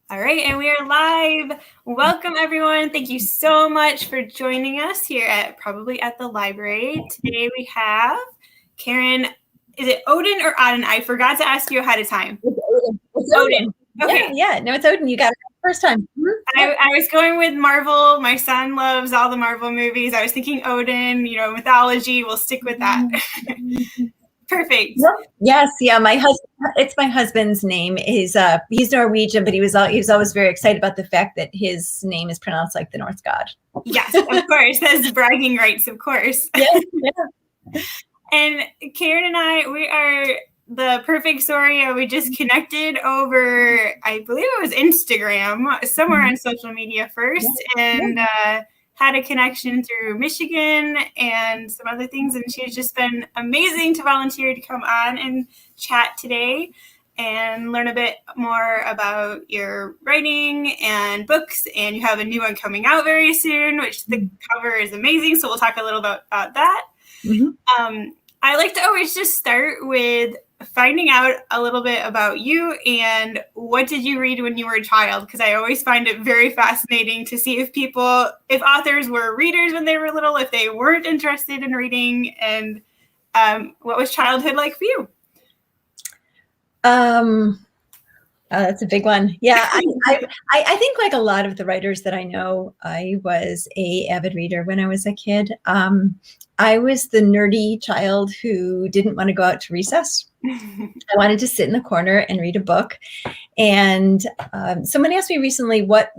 All right, and we are live. Welcome, everyone. Thank you so much for joining us here at the library. Today we have Karen. Is it Odden or Odden? I forgot to ask you ahead of time. It's Odin. Okay. Yeah. No, it's Odin. You got it first time. I was going with Marvel. My son loves all the Marvel movies. I was thinking Odin, mythology. We'll stick with that. Perfect. Yes, yeah. My husband. It's my husband's name. He's Norwegian, but he was always very excited about the fact that his name is pronounced like the Norse god. Yes, of course. That's bragging rights, of course. Yeah. And Karen and I, we are the perfect story. We just connected over, I believe it was Instagram, somewhere on social media first, and had a connection through Michigan and some other things. And she's just been amazing to volunteer to come on and chat today and learn a bit more about your writing and books. And you have a new one coming out very soon, which the cover is amazing. So we'll talk a little bit about that. Mm-hmm. I like to always just start with finding out a little bit about you and what did you read when you were a child? Because I always find it very fascinating to see if authors were readers when they were little, if they weren't interested in reading, and what was childhood like for you? That's a big one. Yeah, I think like a lot of the writers that I know, I was an avid reader when I was a kid. I was the nerdy child who didn't want to go out to recess. I wanted to sit in the corner and read a book. And someone asked me recently what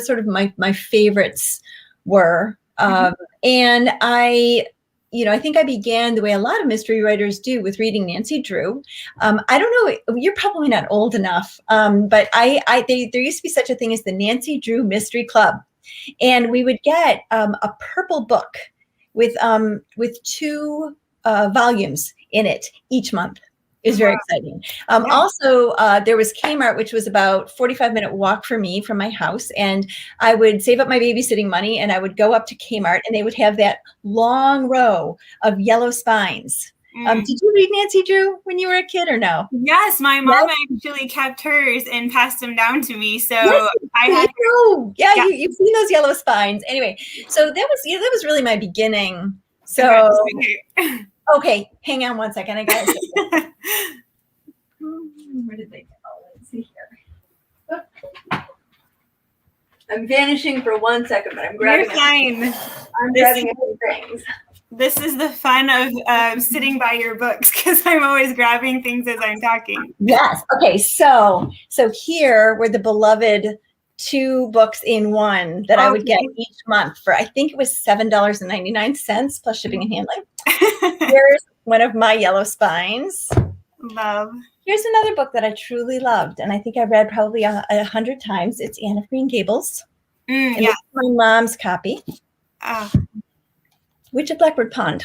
sort of my favorites were. And I think I began the way a lot of mystery writers do with reading Nancy Drew. I don't know, you're probably not old enough, but there used to be such a thing as the Nancy Drew Mystery Club. And we would get a purple book with 2 volumes in it each month. It was very exciting. Also, there was Kmart, which was about 45-minute walk for me from my house. And I would save up my babysitting money and I would go up to Kmart and they would have that long row of yellow spines. Did you read Nancy Drew when you were a kid or no? Yes, my mom actually kept hers and passed them down to me. So I had you've seen those yellow spines. Anyway, so that was really my beginning. So okay, hang on one second. I got it. Where did they go? Let's see here. I'm vanishing for 1 second, but I'm grabbing. You're fine. I'm grabbing a few things. This is the fun of sitting by your books because I'm always grabbing things as I'm talking. Yes. Okay. So here were the beloved 2 books in one that I would get each month for, I think it was $7.99 plus shipping and handling. Here's one of my yellow spines. Love. Here's another book that I truly loved, and I think I read probably 100 times. It's Anne of Green Gables. And it's my mom's copy. Witch of Blackbird Pond.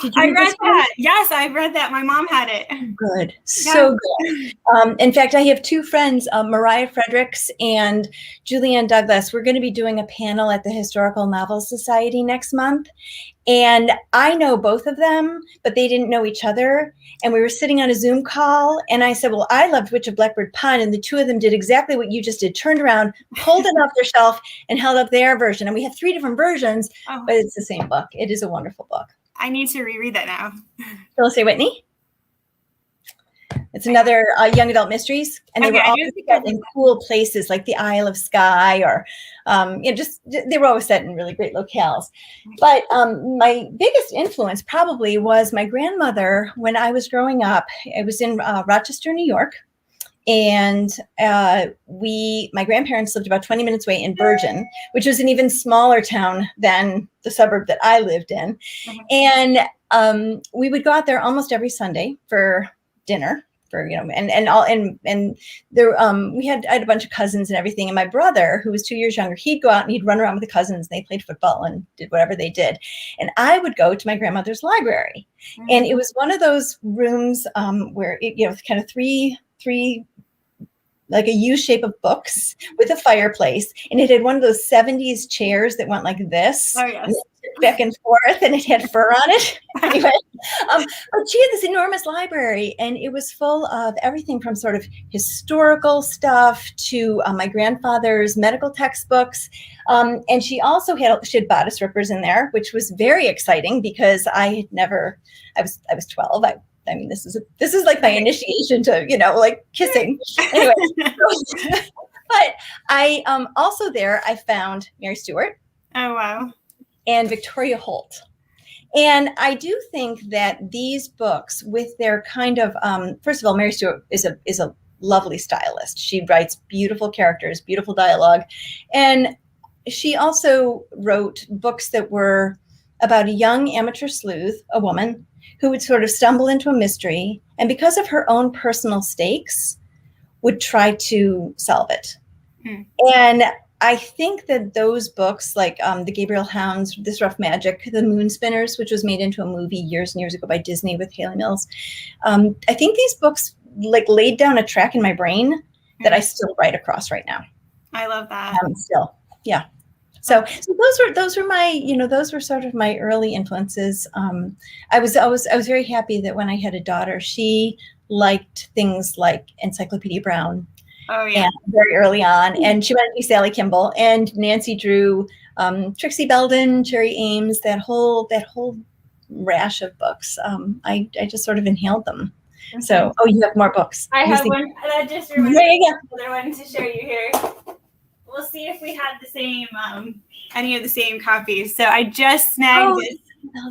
Did you read that? Yes, I read that. My mom had it. Good. So good. In fact, I have 2 friends, Mariah Fredericks and Julianne Douglas. We're going to be doing a panel at the Historical Novel Society next month. And I know both of them, but they didn't know each other. And we were sitting on a Zoom call. And I said, well, I loved Witch of Blackbird Pond. And the 2 of them did exactly what you just did. Turned around, pulled it off their shelf, and held up their version. And we have 3 different versions, but it's the same book. It is a wonderful book. I need to reread that now. Phyllis A. Whitney. It's another young adult mysteries, and they were always set in cool places like the Isle of Skye, or they were always set in really great locales. But my biggest influence probably was my grandmother when I was growing up. I was in Rochester, New York, and my grandparents lived about 20 minutes away in Bergen, which was an even smaller town than the suburb that I lived in. And we would go out there almost every Sunday for dinner. I had a bunch of cousins and everything. And my brother, who was 2 years younger, he'd go out and he'd run around with the cousins. And they played football and did whatever they did. And I would go to my grandmother's library. And it was one of those rooms where kind of three like a U shape of books with a fireplace. And it had one of those 70s chairs that went like this. Oh, yes. back and forth, and it had fur on it. Anyway, but she had this enormous library, and it was full of everything from sort of historical stuff to my grandfather's medical textbooks. And she also had bodice rippers in there, which was very exciting because I was 12. I mean, this is like my initiation to, like kissing. Anyway, but I also there I found Mary Stuart. Oh, wow. And Victoria Holt. And I do think that these books, with their kind of, first of all, Mary Stuart is a lovely stylist. She writes beautiful characters, beautiful dialogue. And she also wrote books that were about a young amateur sleuth, a woman, who would sort of stumble into a mystery. And because of her own personal stakes, would try to solve it. And I think that those books, like the Gabriel Hounds, This Rough Magic, The Moon Spinners, which was made into a movie years and years ago by Disney with Haley Mills, I think these books like laid down a track in my brain that I still write across right now. I love that. Still, yeah. So those were my, those were sort of my early influences. I was very happy that when I had a daughter, she liked things like Encyclopedia Brown. Oh, yeah. And very early on. And she wanted to be Sally Kimball, and Nancy Drew, Trixie Belden, Cherry Ames, that whole rash of books. I just sort of inhaled them. Okay. So, you have more books. I have one. That just reminds me of another one to show you here. We'll see if we had the same, any of the same copies. So I just snagged it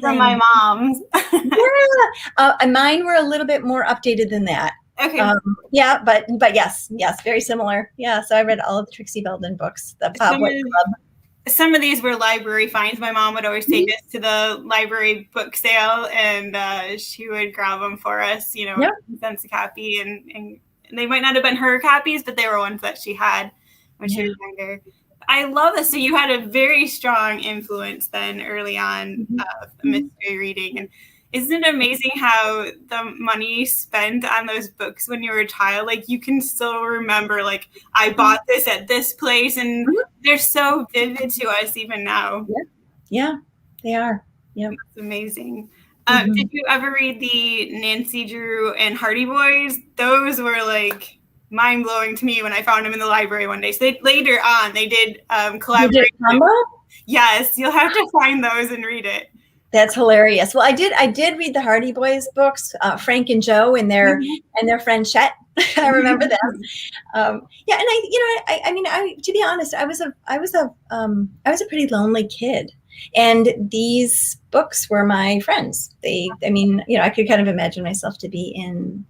from my mom's. Yeah. Mine were a little bit more updated than that. Okay. Yeah, but yes, very similar. Yeah, so I read all of the Trixie Belden books. The Bob White Club. Some of these were library finds. My mom would always take us to the library book sale, and she would grab them for us. Cents a copy, and they might not have been her copies, but they were ones that she had when she was younger. I love this. So you had a very strong influence then early on of mystery reading, and isn't it amazing how the money spent on those books when you were a child, like you can still remember, like I bought this at this place, and they're so vivid to us even now. Yeah, they are. Yeah, it's amazing. Did you ever read the Nancy Drew and Hardy Boys? Those were like mind blowing to me when I found them in the library one day. So later on, they did collaborate. Yes, you'll have to find those and read it. That's hilarious. Well, I did read the Hardy Boys books, Frank and Joe and their friend Chet. I remember them. Yeah, and I to be honest, I was a pretty lonely kid, and these books were my friends. I could kind of imagine myself to be in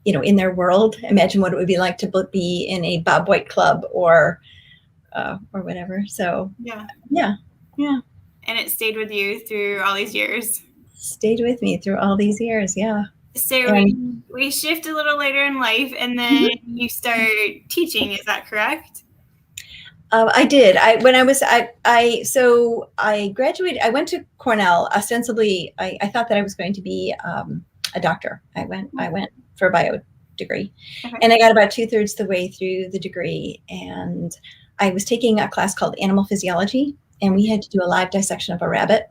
in their world. Imagine what it would be like to be in a Bob White club or whatever. So yeah. And it stayed with you through all these years. Stayed with me through all these years, yeah. So we shift a little later in life, and then you start teaching. Is that correct? I did. I graduated. I went to Cornell. Ostensibly, I thought that I was going to be a doctor. I went for a bio degree, and I got about 2/3 the way through the degree, and I was taking a class called Animal Physiology. And we had to do a live dissection of a rabbit.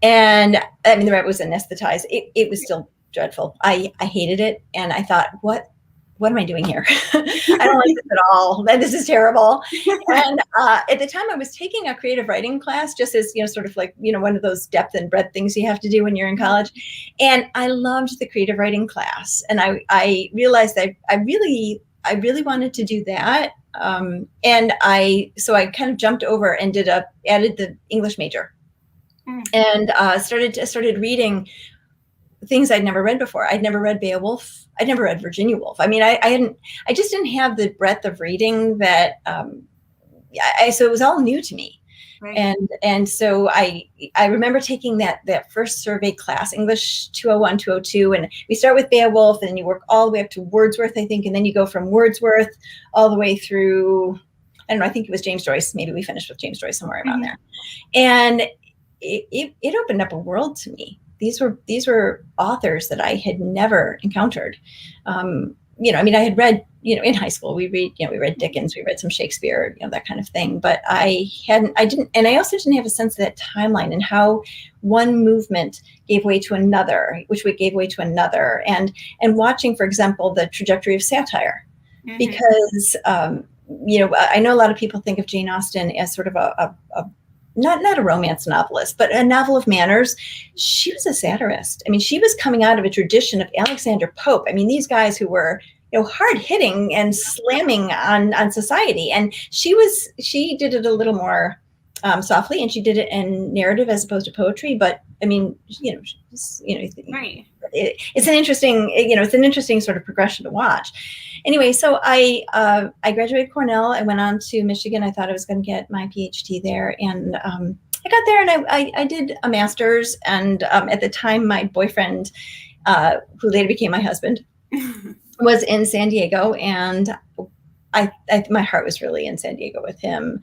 And the rabbit was anesthetized. It was still dreadful. I hated it. And I thought, what am I doing here? I don't like this at all. This is terrible. And at the time I was taking a creative writing class, just as, sort of like, one of those depth and breadth things you have to do when you're in college. And I loved the creative writing class. And I realized that I really wanted to do that. And I kind of jumped over and added the English major, and started reading things I'd never read before. I'd never read Beowulf. I'd never read Virginia Woolf. I just didn't have the breadth of reading that, so it was all new to me. Right. And so I remember taking that first survey class, English 201, 202, and we start with Beowulf, and you work all the way up to Wordsworth, I think, and then you go from Wordsworth all the way through, I don't know, I think it was James Joyce. Maybe we finished with James Joyce somewhere around there. And it opened up a world to me. These were authors that I had never encountered. I mean, I had read, in high school, we read Dickens, we read some Shakespeare, that kind of thing. But I also didn't have a sense of that timeline and how one movement gave way to another, which gave way to another. And watching, for example, the trajectory of satire, because, I know a lot of people think of Jane Austen as sort of a not a romance novelist, but a novel of manners. She was a satirist. I mean, she was coming out of a tradition of Alexander Pope. I mean, these guys who were, hard hitting and slamming on society. And she did it a little more softly, and she did it in narrative as opposed to poetry. But I mean, right. It's an interesting sort of progression to watch. Anyway, so I graduated Cornell. I went on to Michigan. I thought I was going to get my PhD there, and I got there, and I did a master's. And at the time, my boyfriend, who later became my husband, was in San Diego, and my heart was really in San Diego with him.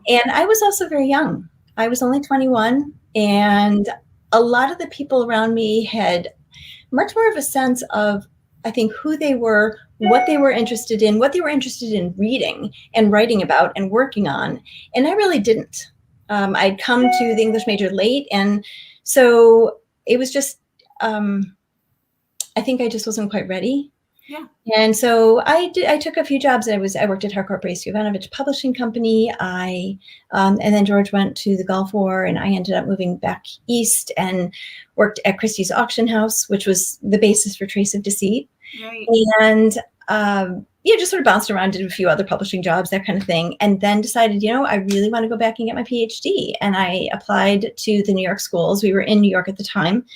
And I was also very young. I was only 21, and a lot of the people around me had much more of a sense of, I think, who they were, what they were interested in, what they were interested in reading and writing about and working on. And I really didn't. I'd come to the English major late. And so it was just, I think I just wasn't quite ready. Yeah. And so I took a few jobs. I worked at Harcourt Brace Jovanovich Publishing Company. And then George went to the Gulf War, and I ended up moving back east and worked at Christie's Auction House, which was the basis for Trace of Deceit. Right. And just sort of bounced around, did a few other publishing jobs, that kind of thing. And then decided, I really want to go back and get my PhD. And I applied to the New York schools. We were in New York at the time.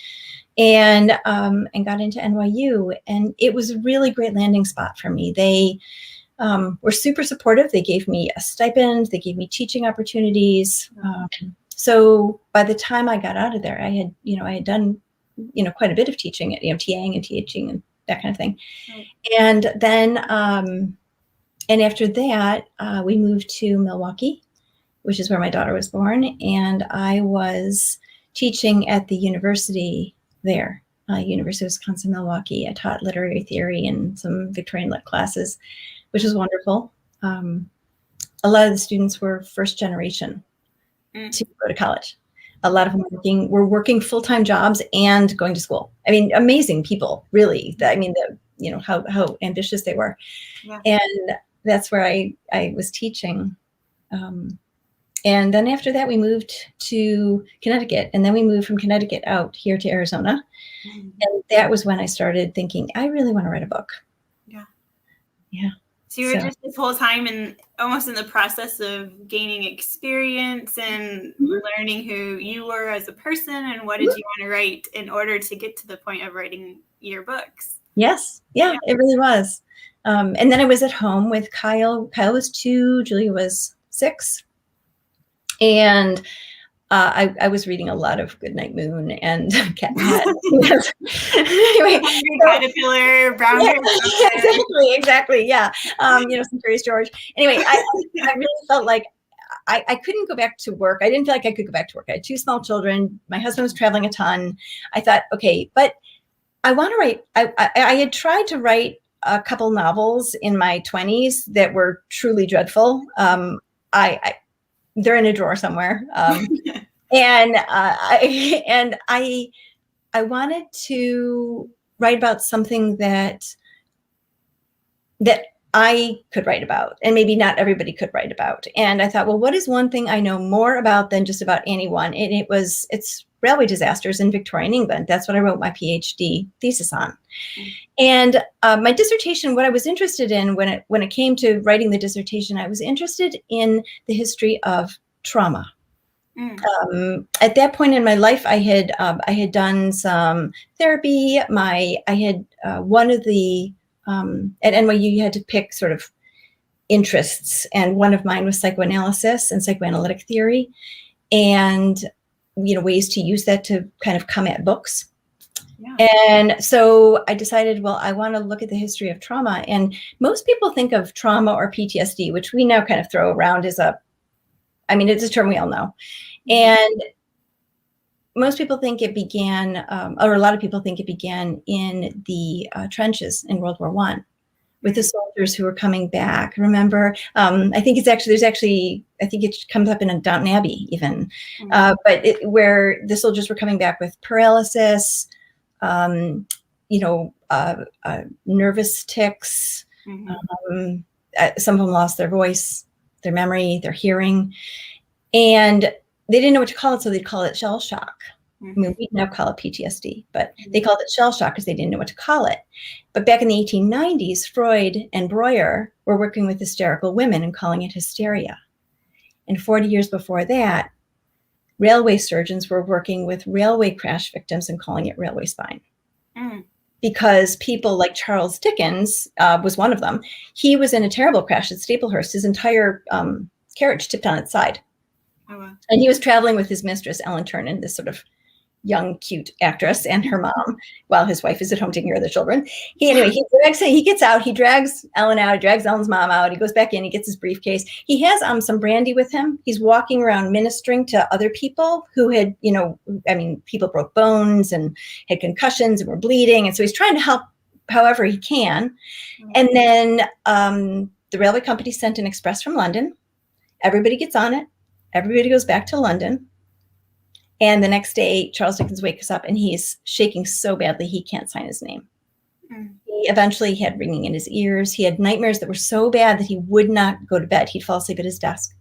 And got into NYU, and it was a really great landing spot for me. They were super supportive. They gave me a stipend. They gave me teaching opportunities. So by the time I got out of there, I had done, quite a bit of teaching, TAing and teaching and that kind of thing. Right. And then, and after that, we moved to Milwaukee, which is where my daughter was born, and I was teaching at the university there, University of Wisconsin-Milwaukee. I taught literary theory and some Victorian lit classes, which was wonderful. A lot of the students were first generation to go to college. A lot of them were working full-time jobs and going to school. I mean, amazing people, really. I mean, how ambitious they were. Yeah. And that's where I was teaching. And then after that, we moved to Connecticut, and then we moved from Connecticut out here to Arizona. Mm-hmm. And that was when I started thinking, I really want to write a book. Yeah. Yeah. So you were just this whole time almost in the process of gaining experience and learning who you were as a person and what did you want to write in order to get to the point of writing your books. Yes. Yeah. It really was. And then I was at home with Kyle. Kyle was 2, Julia was 6. And I was reading a lot of Goodnight Moon and Cat and Hat. Anyway, Caterpillar, Brown Hair. Exactly. Yeah. Some Curious George. Anyway, I really felt like I couldn't go back to work. I didn't feel like I could go back to work. I had 2 small children. My husband was traveling a ton. I thought, okay, but I want to write. I had tried to write a couple novels in my 20s that were truly dreadful. They're in a drawer somewhere. And I wanted to write about something that I could write about, and maybe not everybody could write about. And I thought, well, what is one thing I know more about than just about anyone? And it's railway disasters in Victorian England. That's what I wrote my PhD thesis on. And my dissertation, what I was interested in when it came to writing the dissertation, I was interested in the history of trauma. At that point in my life, I had done some therapy. I had one of the at NYU, you had to pick sort of interests, and one of mine was psychoanalysis and psychoanalytic theory, and ways to use that to kind of come at books. Yeah. And so I decided, well, I want to look at the history of trauma. And most people think of trauma or PTSD, which we now kind of throw around as it's a term we all know. And most people think it began, or a lot of people think it began in the trenches in World War I, with the soldiers who were coming back. Remember, I think I think it comes up in Downton Abbey even, where the soldiers were coming back with paralysis, nervous tics. Some of them lost their voice, their memory, their hearing, and they didn't know what to call it, so they'd call it shell shock. I mean, we now call it PTSD, but they called it shell shock because they didn't know what to call it. But back in the 1890s, Freud and Breuer were working with hysterical women and calling it hysteria. And 40 years before that, railway surgeons were working with railway crash victims and calling it railway spine. Because people like Charles Dickens was one of them. He was in a terrible crash at Staplehurst. His entire carriage tipped on its side. Oh, wow. And he was traveling with his mistress, Ellen Ternan, this sort of young, cute actress, and her mom, while his wife is at home taking care of the children. He gets out, he drags Ellen out, he drags Ellen's mom out, he goes back in, he gets his briefcase. He has some brandy with him. He's walking around ministering to other people who had, people broke bones and had concussions and were bleeding. And so he's trying to help however he can. And then the railway company sent an express from London. Everybody gets on it. Everybody goes back to London. And the next day, Charles Dickens wakes up and he's shaking so badly he can't sign his name. He eventually had ringing in his ears. He had nightmares that were so bad that he would not go to bed. He'd fall asleep at his desk.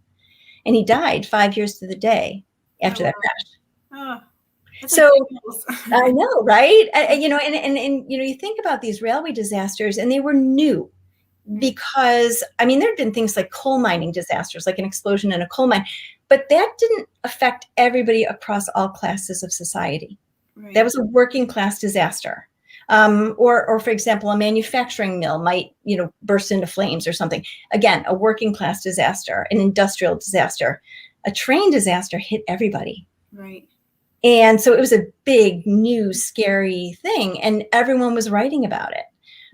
And he died 5 years to the day after that crash. So I know, right? And you think about these railway disasters, and they were new. Because, there had been things like coal mining disasters, like an explosion in a coal mine, but that didn't affect everybody across all classes of society. Right. That was a working class disaster. Or for example, a manufacturing mill might, burst into flames or something. Again, a working class disaster, an industrial disaster. A train disaster hit everybody. Right. And so it was a big, new, scary thing, and everyone was writing about it.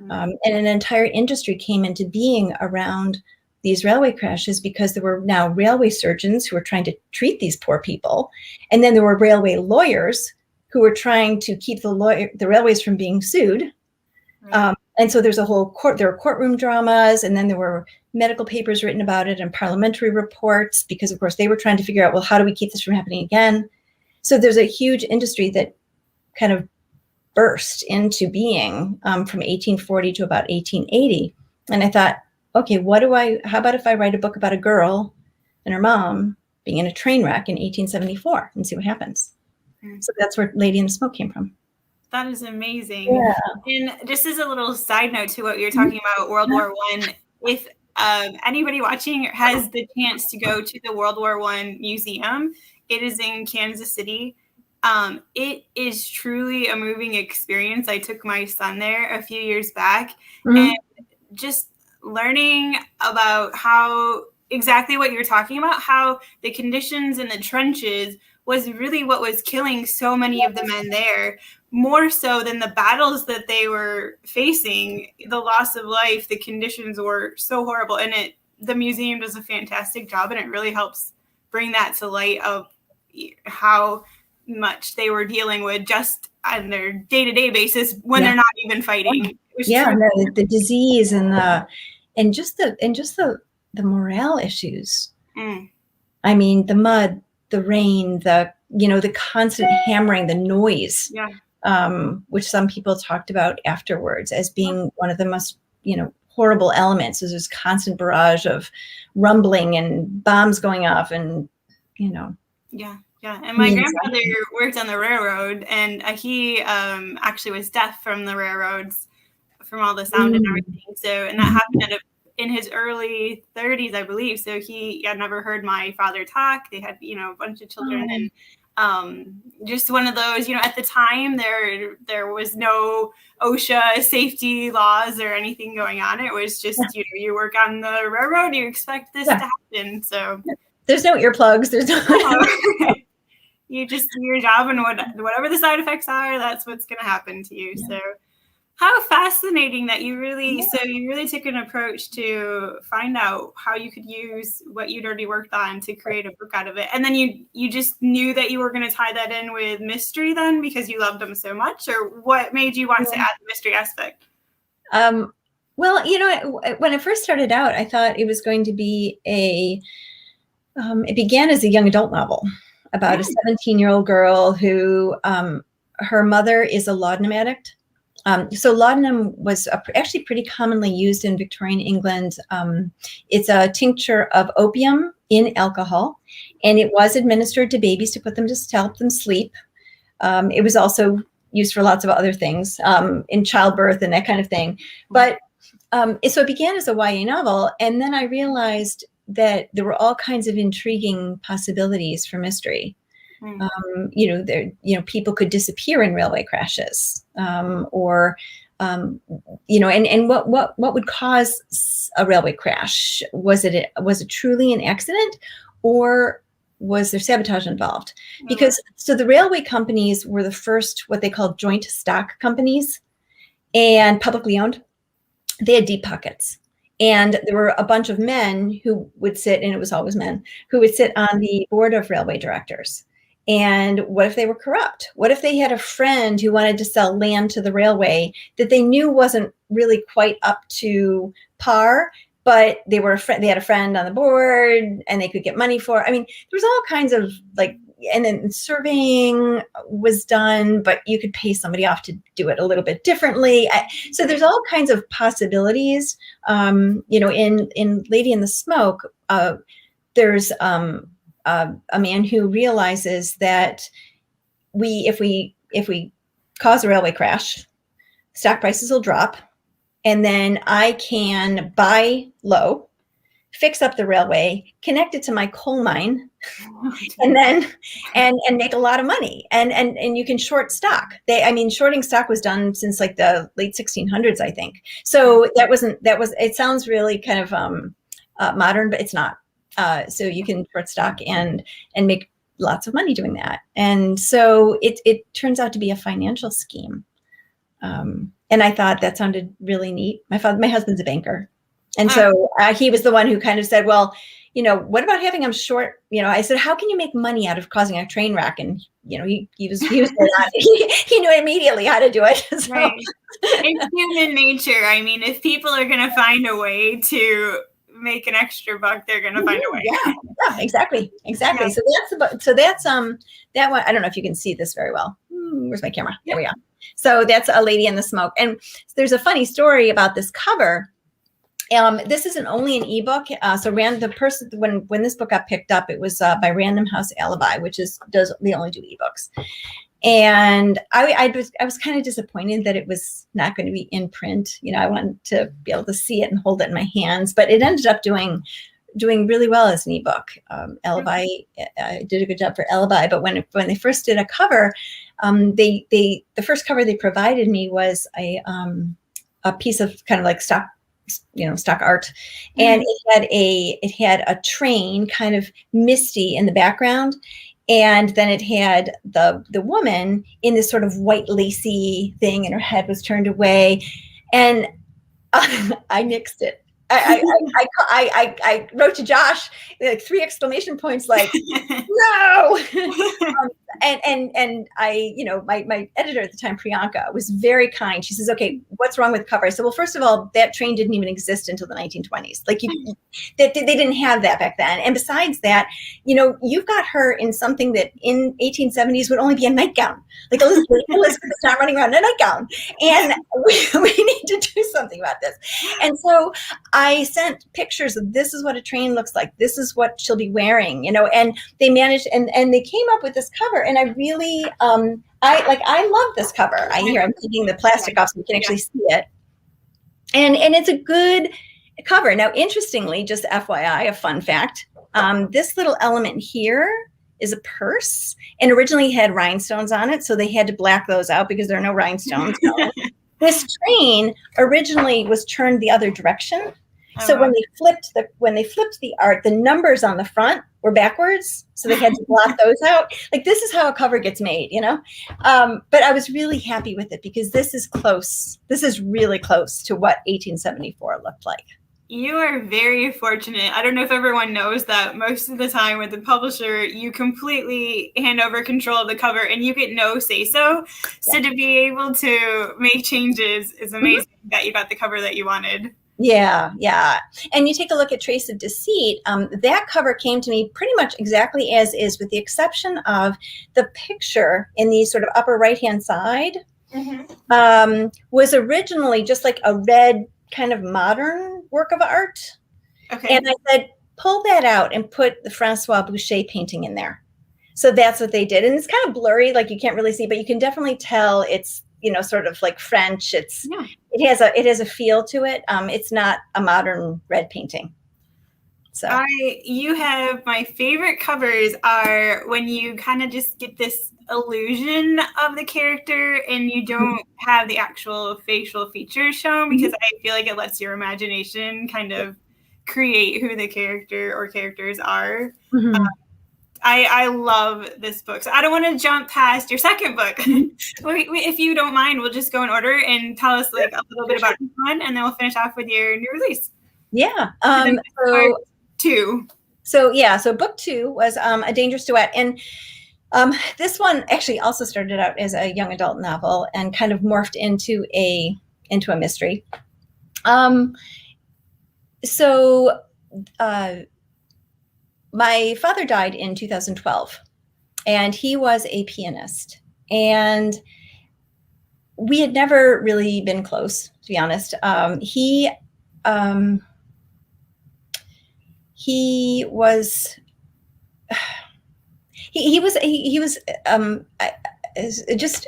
And an entire industry came into being around these railway crashes because there were now railway surgeons who were trying to treat these poor people. And then there were railway lawyers who were trying to keep the railways from being sued. Right. And so there were courtroom dramas, and then there were medical papers written about it and parliamentary reports because, of course, they were trying to figure out, well, how do we keep this from happening again? So there's a huge industry that kind of burst into being from 1840 to about 1880. And I thought, okay, how about if I write a book about a girl and her mom being in a train wreck in 1874 and see what happens? So that's where Lady in the Smoke came from. That is amazing. Yeah. And just as a little side note to what we were talking about, World War I, if anybody watching has the chance to go to the World War I museum, it is in Kansas City. It is truly a moving experience. I took my son there a few years back, and just learning about how exactly what you're talking about, how the conditions in the trenches was really what was killing so many of the men there, more so than the battles that they were facing, the loss of life. The conditions were so horrible, and the museum does a fantastic job, and it really helps bring that to light of how much they were dealing with just on their day-to-day basis when they're not even fighting. The disease and just the morale issues. I mean, the mud, the rain, the constant hammering, the noise, which some people talked about afterwards as being one of the most, horrible elements. There's this constant barrage of rumbling and bombs going off and, Yeah, and my grandfather worked on the railroad, and he actually was deaf from the railroads, from all the sound and everything. So, and that happened in his early 30s, I believe. So he had never heard my father talk. They had, a bunch of children, and just one of those, at the time there was no OSHA safety laws or anything going on. It was just, you work on the railroad, you expect this to happen. So there's no earplugs. There's no. You just do your job, and whatever the side effects are, that's what's going to happen to you. So how fascinating that you really took an approach to find out how you could use what you'd already worked on to create a book out of it. And then you just knew that you were going to tie that in with mystery then because you loved them so much, or what made you want to add the mystery aspect? Well, when I first started out, I thought it was going to be it began as a young adult novel about a 17-year-old girl who, her mother is a laudanum addict. So laudanum was actually pretty commonly used in Victorian England. It's a tincture of opium in alcohol, and it was administered to babies to put them to help them sleep. It was also used for lots of other things, in childbirth and that kind of thing. But so it began as a YA novel, and then I realized that there were all kinds of intriguing possibilities for mystery. People could disappear in railway crashes, or and what would cause a railway crash? Was it truly an accident, or was there sabotage involved? Because so the railway companies were the first, what they called joint stock companies, and publicly owned. They had deep pockets. And there were a bunch of men who would sit, and it was always men, who would sit on the board of railway directors. And what if they were corrupt? What if they had a friend who wanted to sell land to the railway that they knew wasn't really quite up to par, but they had a friend on the board and they could get money for? I mean, there was all kinds of and then surveying was done, but you could pay somebody off to do it a little bit differently. So there's all kinds of possibilities. In Lady in the Smoke, there's a man who realizes that if we cause a railway crash, stock prices will drop, and then I can buy low, fix up the railway, connect it to my coal mine, and then and make a lot of money. And you can short stock. Shorting stock was done since like the late 1600s, I think. So it sounds really kind of modern, but it's not. So you can short stock and make lots of money doing that. And so it turns out to be a financial scheme. And I thought that sounded really neat. My husband's a banker. And so he was the one who kind of said, well, what about having them short? I said, how can you make money out of causing a train wreck? And, he was he knew immediately how to do it. So. Right. It's human nature. I mean, if people are going to find a way to make an extra buck, they're going to find a way. Yeah, exactly. Yeah. So that's that one. I don't know if you can see this very well. Where's my camera? There we go. So that's A Lady in the Smoke. And there's a funny story about this cover. This isn't only an ebook. So when this book got picked up, it was by Random House Alibi, they only do ebooks. And I was kind of disappointed that it was not going to be in print. I wanted to be able to see it and hold it in my hands, but it ended up doing really well as an ebook. Alibi did a good job for Alibi, but when they first did a cover, the first cover they provided me was a piece of kind of like stock art, and it had a train kind of misty in the background, and then it had the woman in this sort of white lacy thing, and her head was turned away, and I nixed it. I wrote to Josh, like 3 exclamation points, like no. And I, my editor at the time, Priyanka, was very kind. She says, okay, what's wrong with the cover? I said, well, first of all, that train didn't even exist until the 1920s. Like they didn't have that back then. And besides that, you've got her in something that in 1870s would only be a nightgown. Like Elizabeth is not running around in a nightgown. And we need to do something about this. And so I sent pictures of, this is what a train looks like. This is what she'll be wearing, and they managed, and they came up with this cover. And I really, I love this cover. I'm taking the plastic off so you can actually see it. And it's a good cover. Now, interestingly, just FYI, a fun fact, this little element here is a purse, and originally had rhinestones on it. So they had to black those out because there are no rhinestones. This train originally was turned the other direction. So when they flipped the art, the numbers on the front were backwards. So they had to blot those out. Like, this is how a cover gets made, But I was really happy with it because this is close. This is really close to what 1874 looked like. You are very fortunate. I don't know if everyone knows that most of the time with the publisher, you completely hand over control of the cover and you get no say-so. So to be able to make changes is amazing that you got the cover that you wanted. Yeah, yeah. And you take a look at Trace of Deceit, that cover came to me pretty much exactly as is, with the exception of the picture in the sort of upper right-hand side was originally just like a red kind of modern work of art. Okay. And I said, pull that out and put the Francois Boucher painting in there. So that's what they did. And it's kind of blurry, like you can't really see, but you can definitely tell it's, you know, sort of like French. It's, it has a feel to it. It's not a modern red painting. So you have my favorite covers are when you kind of just get this illusion of the character and you don't have the actual facial features shown, because I feel like it lets your imagination kind of create who the character or characters are. I love this book. So I don't want to jump past your second book. If you don't mind, we'll just go in order and tell us like a little bit about each one, and then we'll finish off with your new release. Yeah. So two. So yeah, so book 2 was A Dangerous Duet. And this one actually also started out as a young adult novel and kind of morphed into a mystery. My father died in 2012, and he was a pianist. And we had never really been close, to be honest. He was just,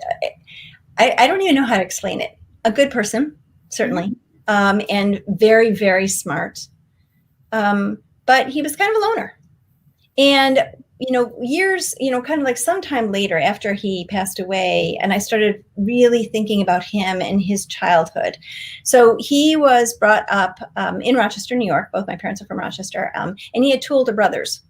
I don't even know how to explain it. A good person, certainly, and very, very smart. But he was kind of a loner. And, you know, years, you know, kind of like sometime later after he passed away, and I started really thinking about him and his childhood. So he was brought up in Rochester, New York. Both my parents are from Rochester. And he had 2 older brothers,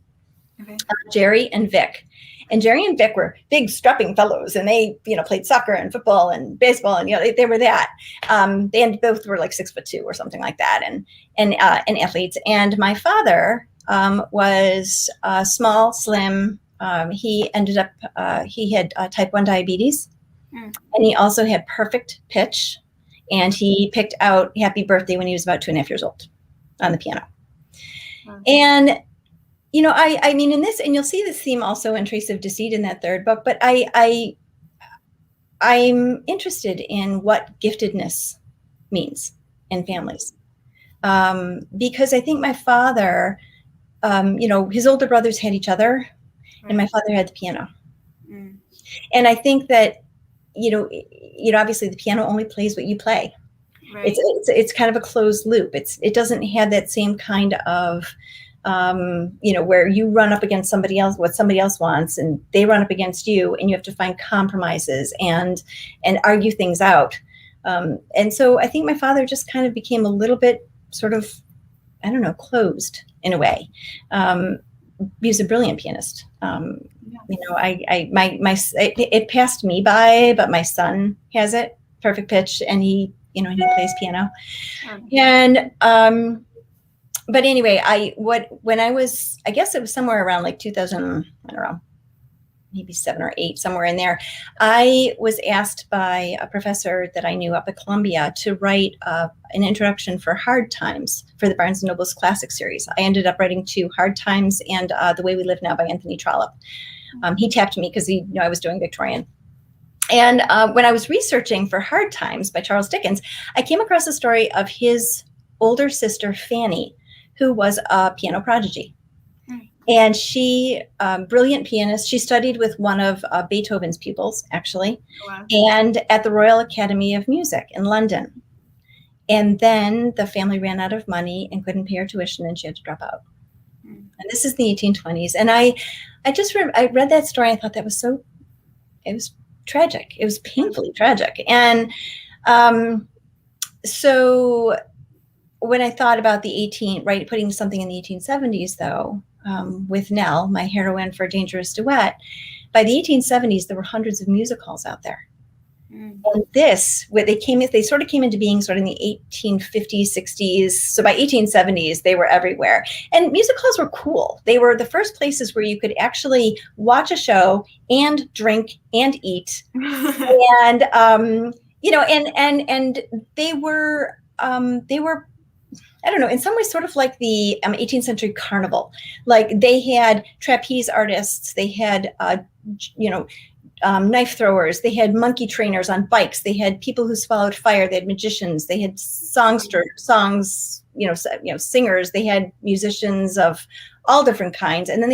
Jerry and Vic. And Jerry and Vic were big, strapping fellows, and they, you know, played soccer and football and baseball, and, you know, they were that. They both were like 6'2" or something like that, and athletes. And my father was small, slim. He ended up, he had type 1 diabetes, and he also had perfect pitch. And he picked out Happy Birthday when he was about 2.5 years old on the piano. And, you know, I mean, in this, and you'll see this theme also in Trace of Deceit in that 3rd book, but I'm interested in what giftedness means in families. Because I think my father, you know, his older brothers had each other, and my father had the piano. And I think that, you know, obviously the piano only plays what you play. It's kind of a closed loop. It doesn't have that same kind of, you know, where you run up against somebody else, what somebody else wants, and they run up against you, and you have to find compromises and argue things out. And so I think my father just kind of became a little bit sort of, I don't know, closed in a way. He was a brilliant pianist. You know, it passed me by, but my son has it, perfect pitch, and he, you know, he plays piano. And but anyway, when I was, I guess it was somewhere around like 2000, I don't know, maybe 7 or 8, somewhere in there, I was asked by a professor that I knew up at Columbia to write an introduction for Hard Times for the Barnes & Noble's Classic series. I ended up writing 2, Hard Times and The Way We Live Now by Anthony Trollope. He tapped me because he knew I was doing Victorian. And when I was researching for Hard Times by Charles Dickens, I came across a story of his older sister, Fanny, who was a piano prodigy. And she, brilliant pianist, she studied with one of Beethoven's pupils, actually, and at the Royal Academy of Music in London. And then the family ran out of money and couldn't pay her tuition, and she had to drop out. And this is the 1820s. And I read that story. I thought that was it was tragic. It was painfully tragic. And so when I thought about putting something in the 1870s, though, with Nell, my heroine for Dangerous Duet, by the 1870s, there were hundreds of music halls out there. And this, where they sort of came into being sort of in the 1850s, 60s. So by 1870s, they were everywhere. And music halls were cool. They were the first places where you could actually watch a show and drink and eat. And, you know, and they were, I don't know, in some ways sort of like the 18th century carnival. Like they had trapeze artists, they had, you know, knife throwers, they had monkey trainers on bikes, they had people who swallowed fire, they had magicians, they had songs, singers, they had musicians of all different kinds, and then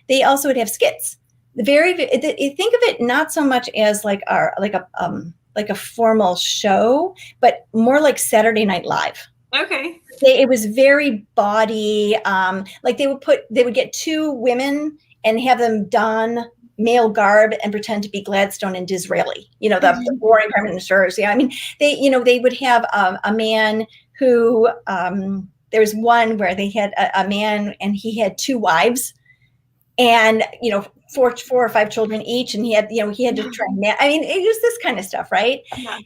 they also would have skits. Think of it not so much as like a formal show, but more like Saturday Night Live. Okay. It was very bawdy. Like they would get two women and have them don male garb and pretend to be Gladstone and Disraeli, you know, the boring prime ministers. Yeah, I mean, they would have a man who, there was one where they had a man and he had two wives and, you know, four or five children each. And he had to try and, I mean, it was this kind of stuff, right? Yeah.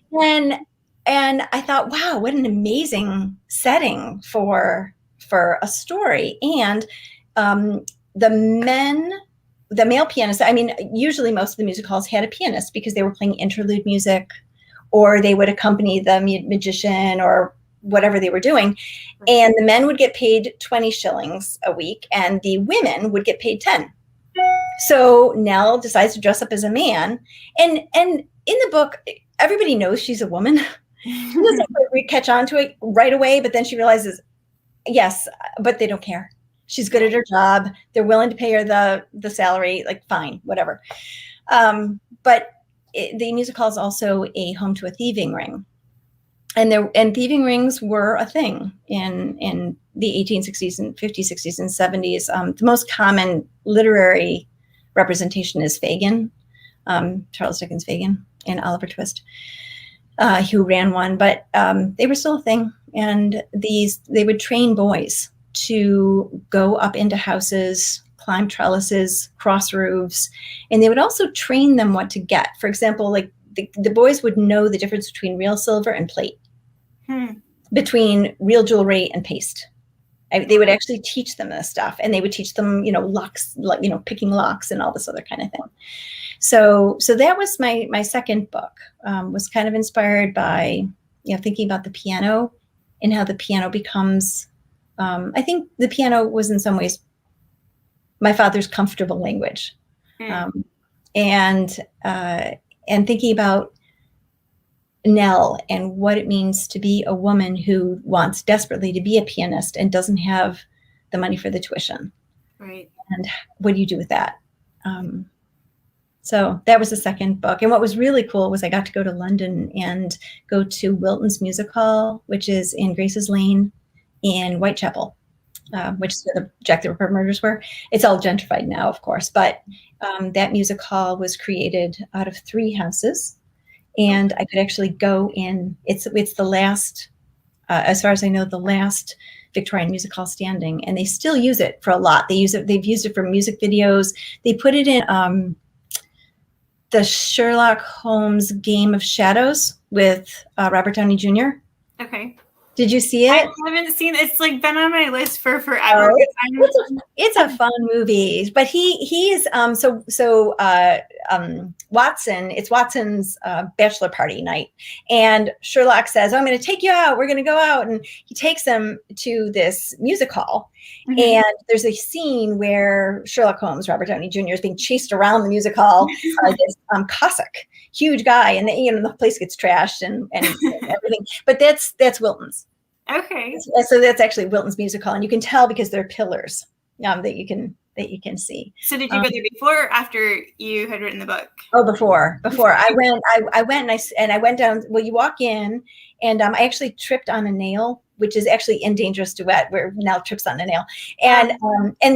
And I thought, wow, what an amazing setting for a story. And the male pianist, I mean, usually most of the music halls had a pianist because they were playing interlude music, or they would accompany the magician or whatever they were doing. And the men would get paid 20 shillings a week and the women would get paid 10. So Nell decides to dress up as a man. And in the book, everybody knows she's a woman. She doesn't really catch on to it right away, but then she realizes, yes, but they don't care. She's good at her job. They're willing to pay her the salary, like fine, whatever. But the music hall is also a home to a thieving ring. And thieving rings were a thing in the 1860s and 50s, 60s, and 70s. The most common literary representation is Fagin, Charles Dickens' Fagin, and Oliver Twist, who ran one. But they were still a thing. And they would train boys to go up into houses, climb trellises, cross roofs, and they would also train them what to get. For example, like the boys would know the difference between real silver and plate, between real jewelry and paste. They would actually teach them this stuff, and they would teach them, you know, locks, like, you know, picking locks and all this other kind of thing. So that was my second book, was kind of inspired by, you know, thinking about the piano and how the piano becomes, I think the piano was in some ways my father's comfortable language, and thinking about Nell and what it means to be a woman who wants desperately to be a pianist and doesn't have the money for the tuition. Right. And what do you do with that? So that was the second book. And what was really cool was I got to go to London and go to Wilton's Music Hall, which is in Grace's Lane in Whitechapel, which is where the Jack the Ripper murders were. It's all gentrified now, of course, but that music hall was created out of 3 houses, and I could actually go in. It's the last, as far as I know, the last Victorian music hall standing, and they still use it for a lot. They've used it for music videos. They put it in the Sherlock Holmes Game of Shadows with Robert Downey Jr. Okay. Did you see it? I haven't seen it. It's like been on my list for forever. Oh, it's a fun movie, but he's Watson. It's Watson's bachelor party night, and Sherlock says, "I'm going to take you out. We're going to go out," and he takes them to this music hall. Mm-hmm. And there's a scene where Sherlock Holmes, Robert Downey Jr., is being chased around the music hall by this Cossack, huge guy, and the place gets trashed and everything. But that's Wilton's. Okay. So that's actually Wilton's Music Hall, and you can tell because there are pillars that you can see. So did you go there before or after you had written the book? Oh, before I went and I went down. Well, you walk in, and I actually tripped on a nail, which is actually in Dangerous Duet, where Nell trips on a nail. And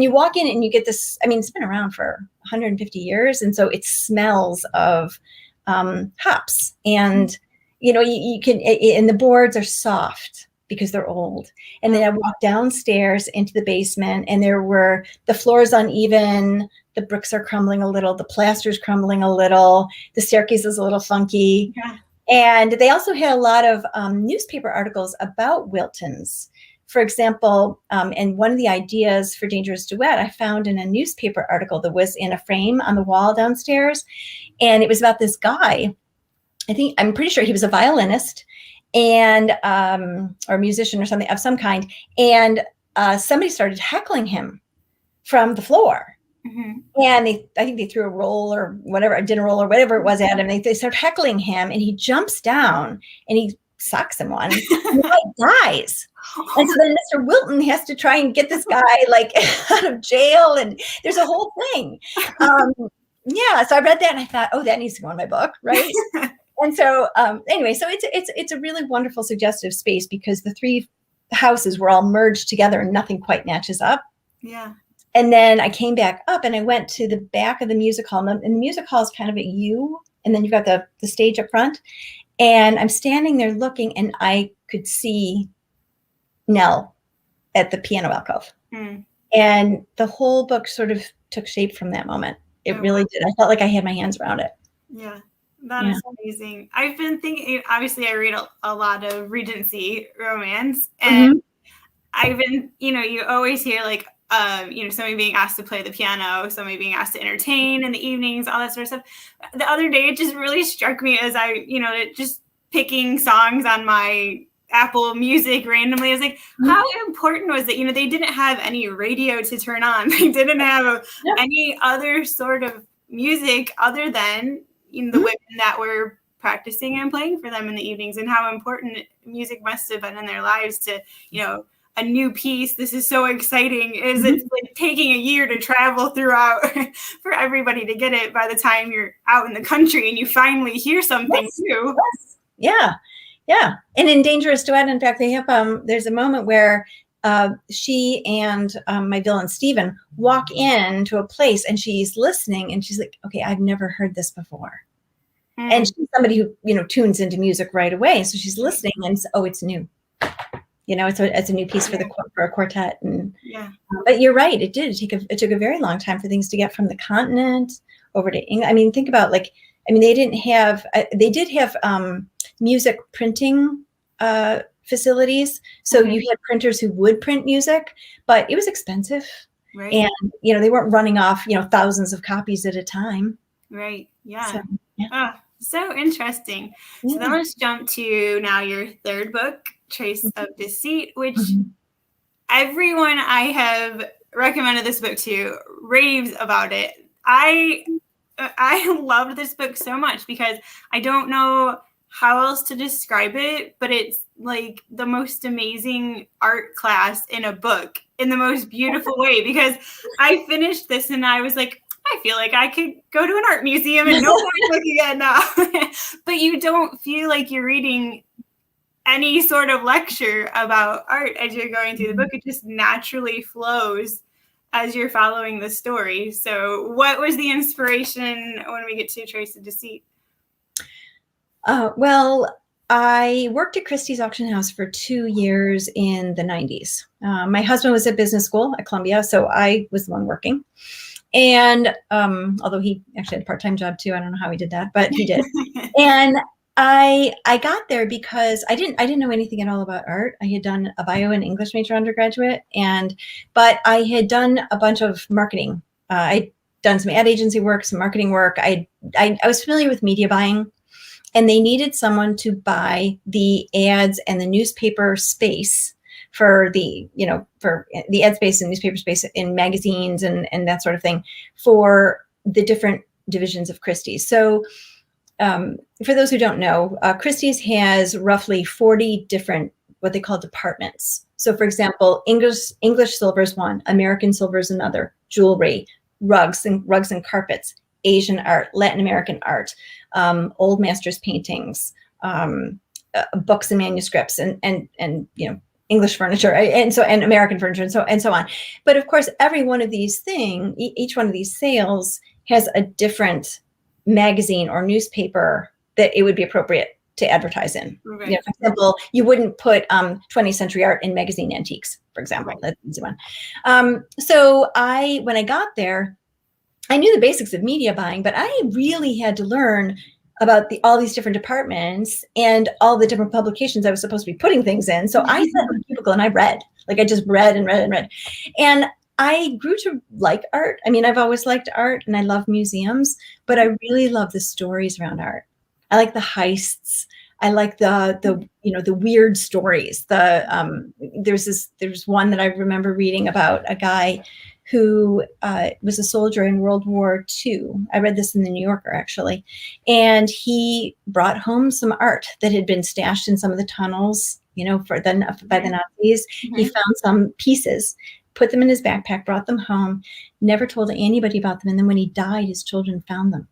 you walk in and you get this, I mean, it's been around for 150 years. And so it smells of hops, and, you can, and the boards are soft. because they're old. And then I walked downstairs into the basement, and the floor's uneven, the bricks are crumbling a little, the plaster's crumbling a little, the staircase is a little funky. Yeah. And they also had a lot of newspaper articles about Wiltons. For example, and one of the ideas for Dangerous Duet, I found in a newspaper article that was in a frame on the wall downstairs. And it was about this guy. I'm pretty sure he was a violinist and or musician or something of some kind. And somebody started heckling him from the floor. Mm-hmm. And I think they threw a roll or whatever, a dinner roll or whatever it was at him. They start heckling him, and he jumps down and he socks someone, and the guy dies. And so then Mr. Wilton has to try and get this guy like out of jail, and there's a whole thing. Yeah, so I read that and I thought, oh, that needs to go in my book, right? And so anyway, so it's a really wonderful suggestive space because the three houses were all merged together and nothing quite matches up. Yeah. And then I came back up and I went to the back of the music hall, and the music hall is kind of a U, and then you've got the stage up front. And I'm standing there looking, and I could see Nell at the piano alcove. Mm. And the whole book sort of took shape from that moment. It really did. I felt like I had my hands around it. Yeah, that is amazing. I've been thinking, obviously I read a lot of Regency romance, and I've been, you always hear like, somebody being asked to play the piano, somebody being asked to entertain in the evenings, all that sort of stuff. The other day, it just really struck me as just picking songs on my Apple Music randomly. I was like, how important was it? They didn't have any radio to turn on. They didn't have any other sort of music other than the women that were practicing and playing for them in the evenings, and how important music must have been in their lives to, a new piece. This is so exciting. It's like taking a year to travel throughout for everybody to get it by the time you're out in the country and you finally hear something new. Yes. Yeah. Yeah. And in Dangerous Duet, in fact, they have, there's a moment where she and my villain, Stephen, walk into a place and she's listening and she's like, okay, I've never heard this before. And she's somebody who, tunes into music right away. So she's listening and it's new. It's a new piece for a quartet. And but you're right. It did. It took a very long time for things to get from the continent over to England. I mean, think about they did have music printing facilities. So you had printers who would print music, but it was expensive. Right. And, they weren't running off, thousands of copies at a time. Right. Yeah. So interesting. Yeah. So then let's jump to now your third book, Trace of Deceit, which everyone I have recommended this book to raves about it. I loved this book so much because I don't know how else to describe it, but it's like the most amazing art class in a book in the most beautiful way, because I finished this and I was like, I feel like I could go to an art museum and no one's looking at now. But you don't feel like you're reading any sort of lecture about art as you're going through the book. It just naturally flows as you're following the story. So what was the inspiration when we get to Trace of Deceit? Well, I worked at Christie's Auction House for 2 years in the 90s. My husband was at business school at Columbia, so I was the one working. And although he actually had a part-time job too, I don't know how he did that, but he did. And I got there because I didn't know anything at all about art. I had done a bio and English major undergraduate, but I had done a bunch of marketing. I'd done some ad agency work, some marketing work. I was familiar with media buying, and they needed someone to buy the ads and the newspaper space for the ad space and newspaper space in magazines and that sort of thing for the different divisions of Christie's. So for those who don't know, Christie's has roughly 40 different, what they call departments. So for example, English silver is one, American silver is another, jewelry, rugs and carpets, Asian art, Latin American art, old masters paintings, books and manuscripts, and English furniture, and American furniture, and so on. But of course, every one of these things, each one of these sales has a different magazine or newspaper that it would be appropriate to advertise in. Right. You know, for example, you wouldn't put 20th century art in magazine antiques, for example. Right. That's an easy one. So when I got there, I knew the basics of media buying, but I really had to learn about all these different departments and all the different publications I was supposed to be putting things in. So I sat in a cubicle and I read, like I just read and read and read. And I grew to like art. I mean, I've always liked art and I love museums, but I really love the stories around art. I like the heists. I like the weird stories. There's one that I remember reading about a guy who was a soldier in World War II. I read this in the New Yorker, actually. And he brought home some art that had been stashed in some of the tunnels, by the Nazis. He found some pieces, put them in his backpack, brought them home, never told anybody about them. And then when he died, his children found them.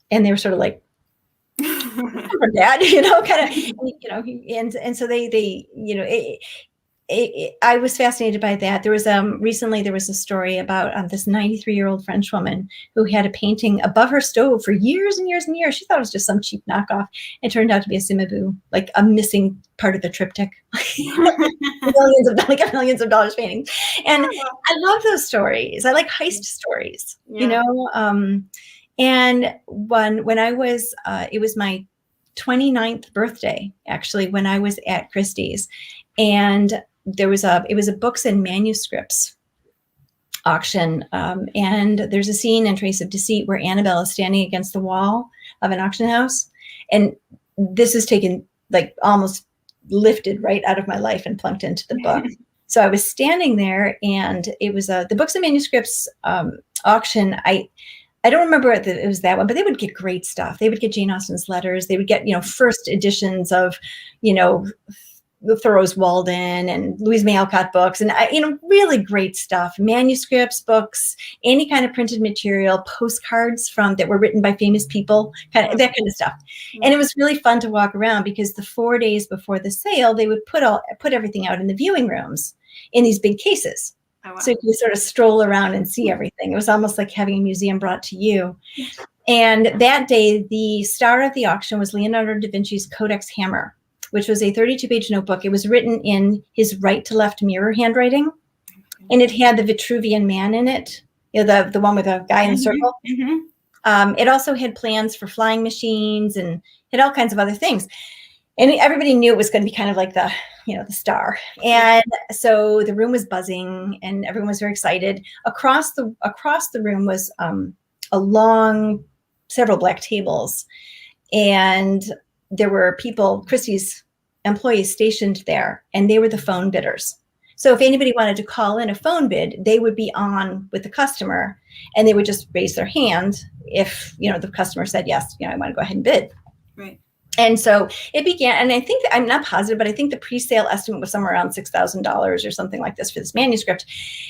And they were sort of like, Dad, and so I was fascinated by that. There was recently there was a story about this 93-year-old French woman who had a painting above her stove for years and years and years. She thought it was just some cheap knockoff. It turned out to be a Cimabue, like a missing part of the triptych. millions of dollars painting. And I love those stories. I like heist stories, and when I was, it was my 29th birthday, actually, when I was at Christie's, and it was a books and manuscripts auction. And there's a scene in Trace of Deceit where Annabelle is standing against the wall of an auction house. And this is taken, like, almost lifted right out of my life and plunked into the book. So I was standing there, and it was the books and manuscripts auction. I don't remember if it was that one, but they would get great stuff. They would get Jane Austen's letters. They would get, first editions of, Thoreau's Walden and Louise May Alcott books, and really great stuff. Manuscripts, books, any kind of printed material, postcards that were written by famous people, that kind of stuff. And it was really fun to walk around because the 4 days before the sale, they would put everything out in the viewing rooms in these big cases. Oh, wow. So you could sort of stroll around and see everything. It was almost like having a museum brought to you. And that day, the star of the auction was Leonardo da Vinci's Codex hammer, which was a 32-page notebook. It was written in his right to left mirror handwriting. And it had the Vitruvian Man in it, the one with a guy in a circle. It also had plans for flying machines and had all kinds of other things. And everybody knew it was going to be kind of like the star. And so the room was buzzing and everyone was very excited. Across the room was a long, several black tables. And there were Christie's employees stationed there, and they were the phone bidders. So if anybody wanted to call in a phone bid, they would be on with the customer and they would just raise their hand if, the customer said, yes, I want to go ahead and bid. Right. And so it began, and I think, I'm not positive, but I think the pre-sale estimate was somewhere around $6,000 or something like this for this manuscript.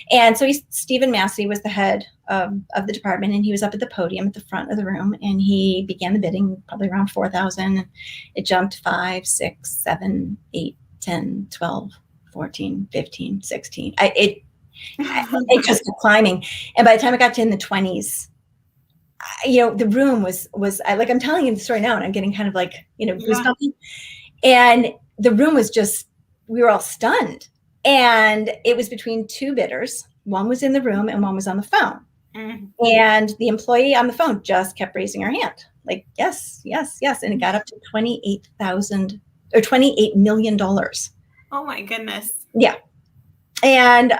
And so Stephen Massey was the head of the department, and he was up at the podium at the front of the room, and he began the bidding probably around 4,000. It jumped 5, 6, 7, 8, 10, 12, 14, 15, 16. It just kept climbing. And by the time it got to in the 20s, the room was like, I'm telling you the story now and I'm getting kind of like, goosebumpy. And the room was just, we were all stunned. And it was between two bidders. One was in the room and one was on the phone. Mm-hmm. And the employee on the phone just kept raising her hand. Like, yes, yes, yes. And it got up to $28 million. Oh my goodness. Yeah. And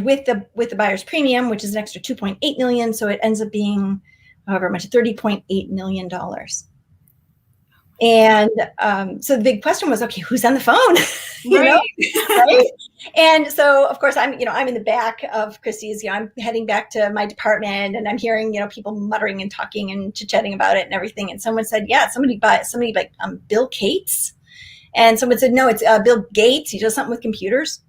with the buyer's premium, which is an extra $2.8 million, so it ends up being however much, $30.8 million. And so the big question was, okay, who's on the phone? Right? And so, of course, I'm in the back of Christie's. I'm heading back to my department, and I'm hearing people muttering and talking and chit-chatting about it and everything. And someone said, yeah, somebody like Bill Cates, and someone said, no, it's Bill Gates. He does something with computers.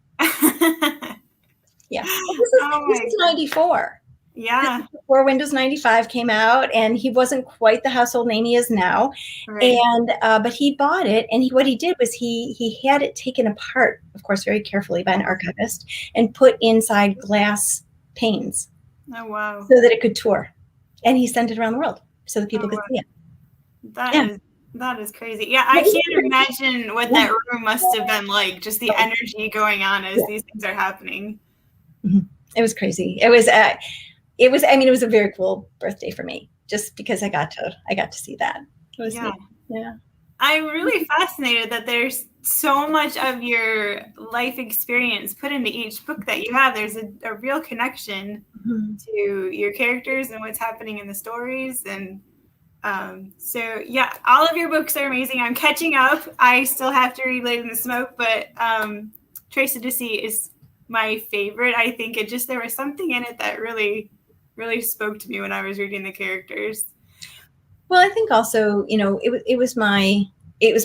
Yeah. This is 94. Yeah. Before Windows 95 came out, and he wasn't quite the household name he is now. Right. And but he bought it, and what he did was he had it taken apart, of course, very carefully by an archivist, and put inside glass panes. Oh wow. So that it could tour. And he sent it around the world so that people could see it. That is crazy. Yeah, I can't imagine what that room must have been like, just the energy going on as these things are happening. It was crazy. It was I mean, it was a very cool birthday for me, just because I got to see that. It was neat. Yeah. I'm really fascinated that there's so much of your life experience put into each book that you have. There's a real connection to your characters and what's happening in the stories. And so, yeah, all of your books are amazing. I'm catching up. I still have to read Late in the Smoke, but Trace of Deceit is my favorite. I think there was something in it that really, really spoke to me when I was reading the characters. Well, I think also, it was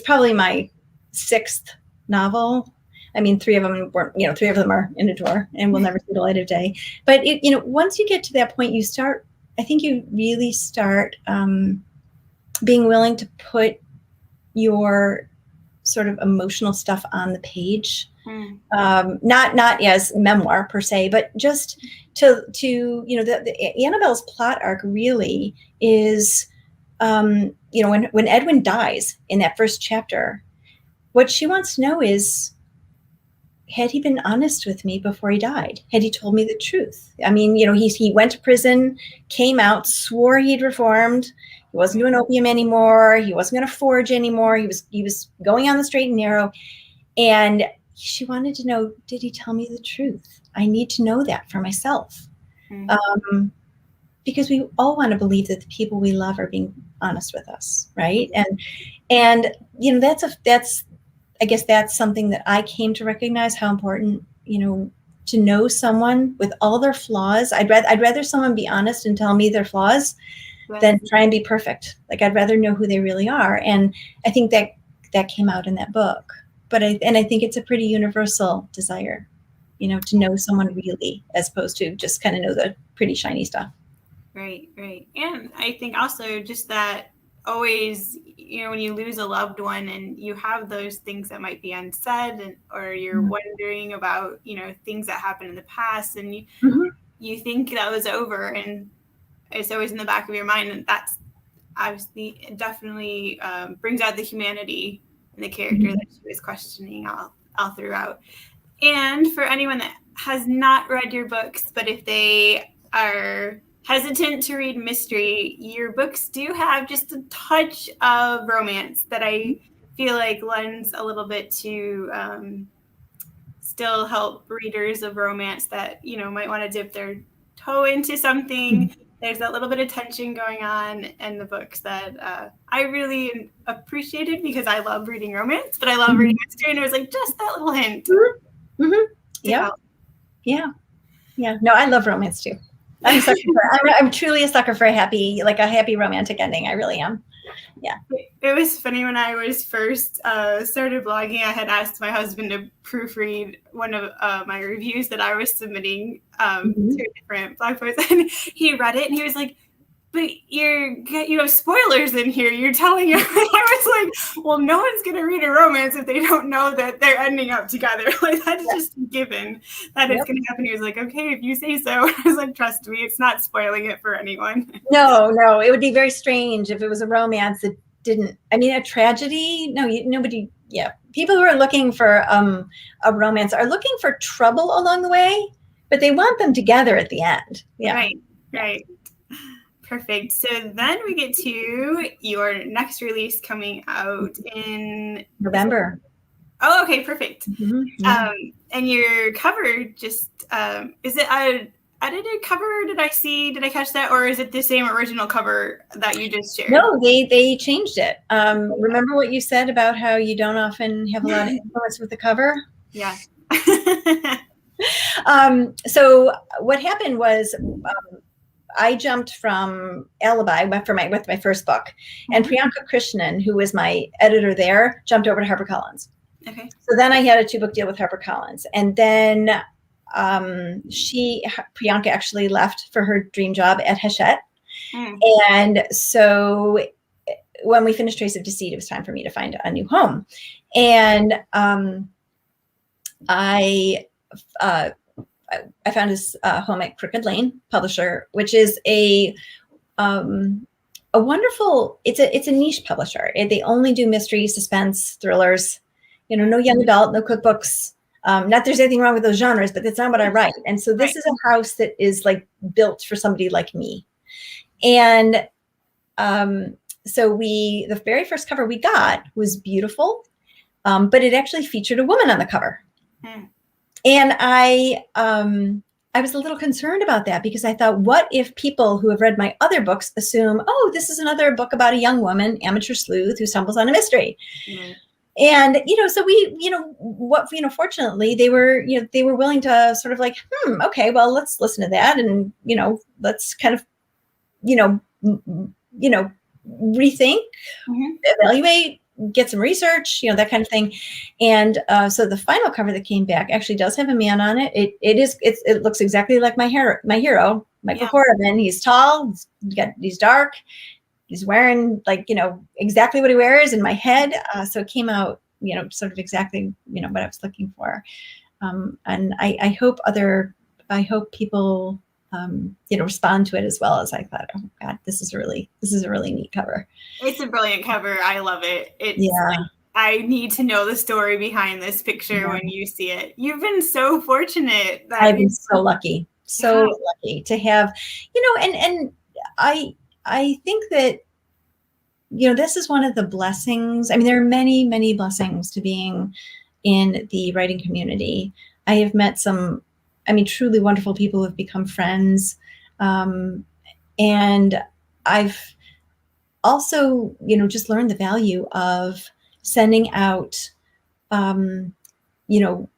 probably my sixth novel. I mean, three of them are in a drawer and will never see the light of day. But once you get to that point, I think you really start being willing to put your sort of emotional stuff on the page. Not as memoir per se, but just to the Annabelle's plot arc really is, when Edwin dies in that first chapter, what she wants to know is, had he been honest with me before he died? Had he told me the truth? I mean, he went to prison, came out, swore he'd reformed. He wasn't doing opium anymore. He wasn't going to forge anymore. He was going on the straight and narrow. And she wanted to know, did he tell me the truth? I need to know that for myself. Because we all want to believe that the people we love are being honest with us, right? And I guess that's something that I came to recognize, how important, to know someone with all their flaws. I'd rather someone be honest and tell me their flaws than try and be perfect. Like, I'd rather know who they really are. And I think that came out in that book. But I think it's a pretty universal desire, to know someone really, as opposed to just kind of know the pretty shiny stuff. Right. And I think also just that always, when you lose a loved one and you have those things that might be unsaid, or you're wondering about, things that happened in the past, and you think that was over, and it's always in the back of your mind. And that's obviously definitely brings out the humanity in the character that she was questioning all throughout. And for anyone that has not read your books, but if they are hesitant to read mystery, your books do have just a touch of romance that I feel like lends a little bit to still help readers of romance that, might want to dip their toe into something. There's that little bit of tension going on in the books that I really appreciated, because I love reading romance, but I love reading mystery, and it was like just that little hint. Yeah. No, I love romance too. I'm truly a sucker for a happy romantic ending. I really am. Yeah. It was funny, when I was first started blogging, I had asked my husband to proofread one of my reviews that I was submitting to different blog posts, and he read it and he was like, "But you have spoilers in here. You're telling you." I was like, well, no one's going to read a romance if they don't know that they're ending up together. Like, that's just a given that it's going to happen. He was like, "Okay, if you say so." I was like, "Trust me, it's not spoiling it for anyone." No, it would be very strange if it was a romance that didn't. I mean, a tragedy. No, nobody. Yeah, people who are looking for a romance are looking for trouble along the way, but they want them together at the end. Yeah. Right. Perfect. So then we get to your next release coming out in November. Oh, okay, perfect. And your cover just is it a edited cover? Did I catch that, or is it the same original cover that you just shared? No, they changed it. Remember what you said about how you don't often have a lot of influence with the cover? Yeah. So what happened was, I jumped from Alibi with my first book, and Priyanka Krishnan, who was my editor there, jumped over to HarperCollins. Okay. So then I had a 2-book deal with HarperCollins, and then Priyanka actually left for her dream job at Hachette. And so when we finished Trace of Deceit, it was time for me to find a new home, and I found this home at Crooked Lane Publisher, which is a a wonderful, it's a niche publisher. They only do mystery, suspense, thrillers, no young adult, no cookbooks. Not that there's anything wrong with those genres, but that's not what I write. And so this is a house that is like built for somebody like me. And so the very first cover we got was beautiful, but it actually featured a woman on the cover. And I was a little concerned about that because I thought, what if people who have read my other books assume, oh, this is another book about a young woman, amateur sleuth, who stumbles on a mystery. And, so fortunately they were willing to sort of like, okay, well, let's listen to that. And, let's kind of, rethink, evaluate, get some research, that kind of thing. And so the final cover that came back actually does have a man on it. It looks exactly like my hero, Michael Corrigan. He's tall, he's dark. He's wearing exactly what he wears in my head. So it came out, sort of exactly, what I was looking for. And I hope people, respond to it as well as I thought. Oh God, this is a really neat cover. It's a brilliant cover. I love it. I need to know the story behind this picture when you see it. You've been so fortunate. I've been so lucky to have, and I think that, this is one of the blessings. I mean, there are many, many blessings to being in the writing community. I have met some, truly wonderful people who have become friends. And I've also, just learned the value of sending out,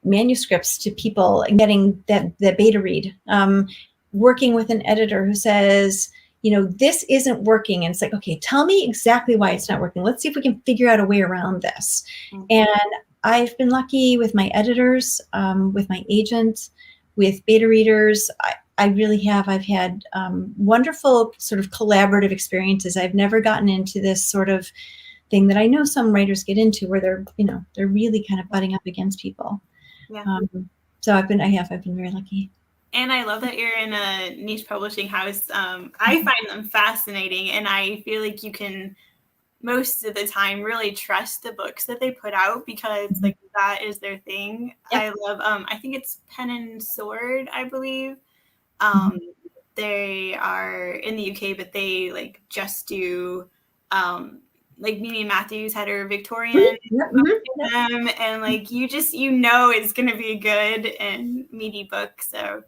manuscripts to people and getting that beta read, working with an editor who says, this isn't working. And it's like, okay, tell me exactly why it's not working. Let's see if we can figure out a way around this. And I've been lucky with my editors, with my agent, with beta readers. I really have. I've had wonderful sort of collaborative experiences. I've never gotten into this sort of thing that I know some writers get into where they're really kind of butting up against people. So I've been very lucky. And I love that you're in a niche publishing house. I find them fascinating, and I feel like you can most of the time really trust the books that they put out because that is their thing. I love I think it's Pen and Sword, I believe. They are in the UK, but they just do Mimi Matthews had her Victorian and it's gonna be a good and meaty book. So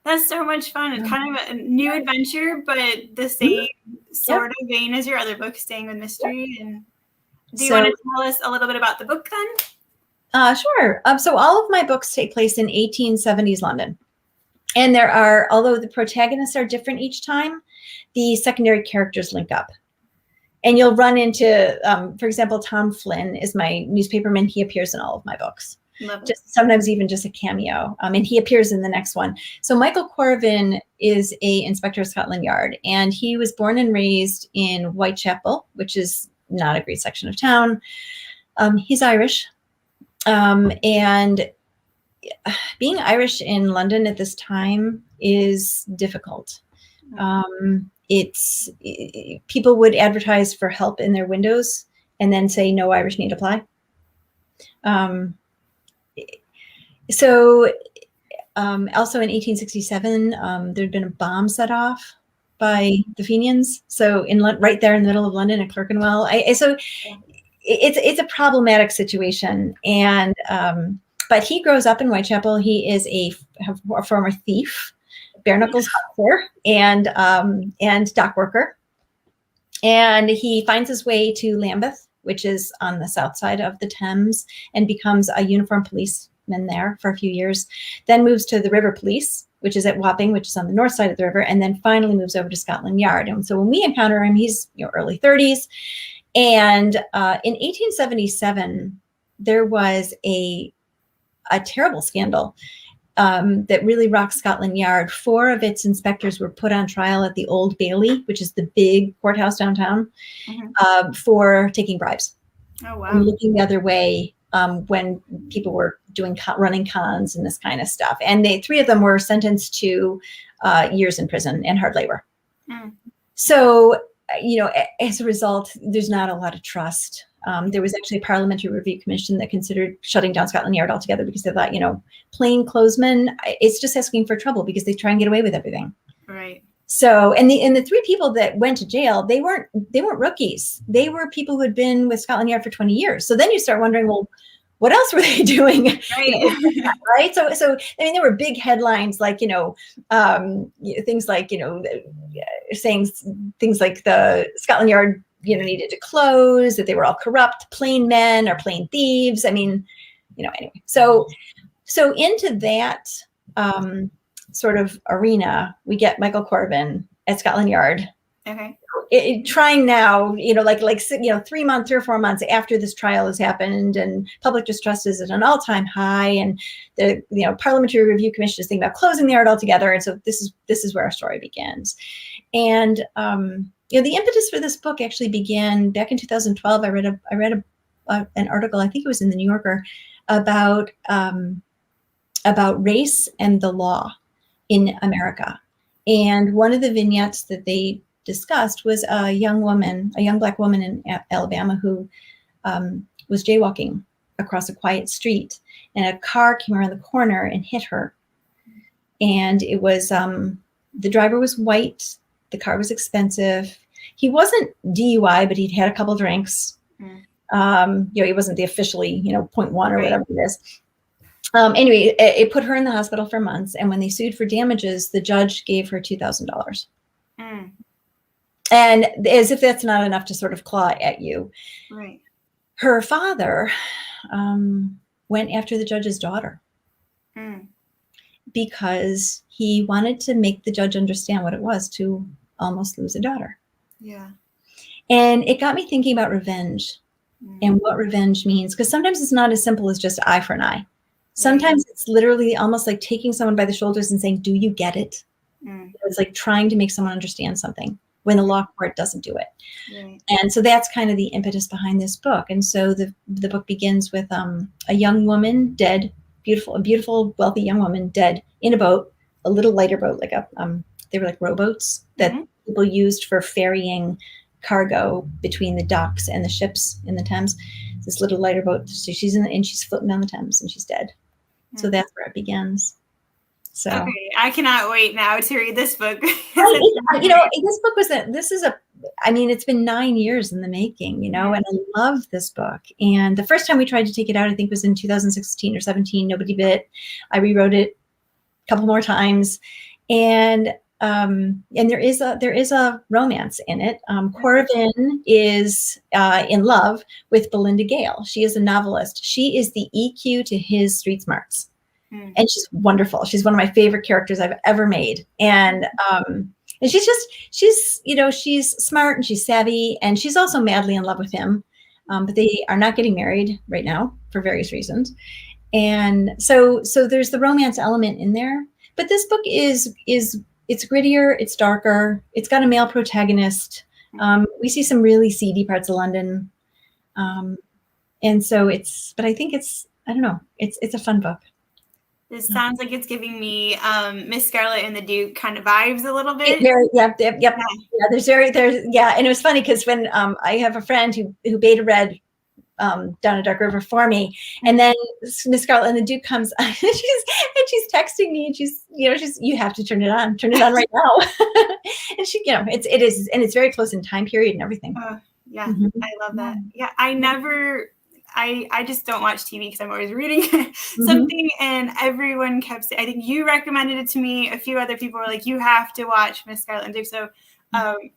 that's so much fun. It's kind of a new adventure, but the same sort of vein as your other book, staying with mystery. And do you want to tell us a little bit about the book then? Sure. So all of my books take place in 1870s London. And although the protagonists are different each time, the secondary characters link up. And you'll run into, for example, Tom Flynn is my newspaperman. He appears in all of my books. Sometimes even just a cameo. And he appears in the next one. So Michael Corrigan is a inspector of Scotland Yard, and he was born and raised in Whitechapel, which is not a great section of town. He's Irish. And being Irish in London at this time is difficult. People would advertise for help in their windows and then say no Irish need apply. Also in 1867, there'd been a bomb set off by the Fenians. So right there in the middle of London at Clerkenwell. So it's a problematic situation. And but he grows up in Whitechapel. He is a former thief, bare knuckles boxer, and dock worker. And he finds his way to Lambeth, which is on the south side of the Thames, and becomes a uniformed policeman there for a few years. Then moves to the River Police, which is at Wapping, which is on the north side of the river, and then finally moves over to Scotland Yard. And so when we encounter him, he's early 30s. And in 1877, there was a terrible scandal that really rocked Scotland Yard. 4 of its inspectors were put on trial at the Old Bailey, which is the big courthouse downtown, for taking bribes. Oh, wow. And looking the other way when people were running cons and this kind of stuff. And 3 of them were sentenced to years in prison and hard labor. So as a result, there's not a lot of trust. There was actually a parliamentary review commission that considered shutting down Scotland Yard altogether because they thought, plainclothesmen, it's just asking for trouble because they try and get away with everything. Right. So, and the three people that went to jail, they weren't rookies. They were people who had been with Scotland Yard for 20 years. So then you start wondering, well, what else were they doing? Right. Right. So I mean, there were big headlines like things like saying things like the Scotland Yard needed to close, that they were all corrupt, plain men or plain thieves. I mean, anyway. So into that sort of arena, we get Michael Corbin at Scotland Yard. Okay. Trying now, 3 months, 3 or 4 months after this trial has happened, and public distrust is at an all-time high, and the parliamentary review commission is thinking about closing the yard altogether. And so this is where our story begins. And the impetus for this book actually began back in 2012. I read an article, I think it was in the New Yorker, about race and the law in America. And one of the vignettes that they discussed was a young Black woman in Alabama who was jaywalking across a quiet street, and a car came around the corner and hit her. And it was the driver was white. The car was expensive. He wasn't DUI, but he'd had a couple drinks. He wasn't the officially 0.1 or whatever it is. Anyway, it put her in the hospital for months. And when they sued for damages, the judge gave her $2,000. And as if that's not enough to sort of claw at you. Right. Her father went after the judge's daughter because he wanted to make the judge understand what it was to almost lose a daughter. Yeah. And it got me thinking about revenge and what revenge means, because sometimes it's not as simple as just eye for an eye. Sometimes it's literally almost like taking someone by the shoulders and saying, do you get it? It's like trying to make someone understand something when the law court doesn't do it. Right. And so that's kind of the impetus behind this book. And so the book begins with a young woman dead, a beautiful, wealthy young woman dead in a boat, a little lighter boat, like they were like rowboats that people used for ferrying cargo between the docks and the ships in the Thames. This little lighter boat. So she's floating down the Thames and she's dead. So that's where it begins. So okay, I cannot wait now to read this book. This book it's been 9 years in the making, and I love this book. And the first time we tried to take it out, I think was in 2016 or 17. Nobody bit. I rewrote it a couple more times, and there is a romance in it. Corbin is in love with Belinda Gale. She is a novelist. She is the EQ to his street smarts. And she's wonderful. She's one of my favorite characters I've ever made. And she's smart and she's savvy, and she's also madly in love with him. But they are not getting married right now for various reasons. And so there's the romance element in there. But this book is it's grittier, it's darker, it's got a male protagonist. We see some really seedy parts of London. And so but I think it's a fun book. This sounds like it's giving me Miss Scarlet and the Duke kind of vibes a little bit. Yep. Yeah, and it was funny because when I have a friend who beta read Down a Dark River for me, and then Miss Scarlet and the Duke comes and she's texting me, and she's you have to turn it on right now. And she it's very close in time period and everything. I love that. Yeah, I just don't watch TV because I'm always reading something, and everyone kept saying, I think you recommended it to me. A few other people were like, you have to watch Miss Scarlet and Duke. So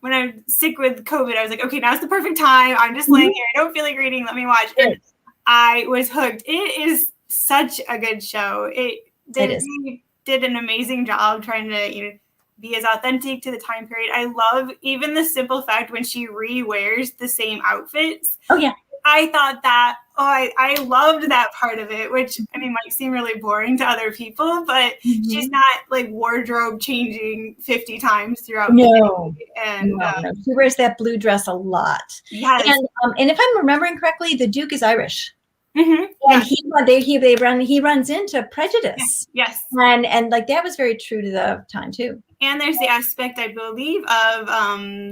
when I'm sick with COVID, I was like, okay, now's the perfect time. I'm just laying here. I don't feel like reading. Let me watch. And I was hooked. It is such a good show. It did an amazing job trying to, be as authentic to the time period. I love even the simple fact when she re-wears the same outfits. Oh, yeah. I thought that, I loved that part of it, which, might seem really boring to other people, but she's not like wardrobe changing 50 times throughout the day. And no. She wears that blue dress a lot. Yes. And if I'm remembering correctly, the Duke is Irish. And he runs into prejudice. Yes. And like that was very true to the time too. And there's the aspect, I believe, of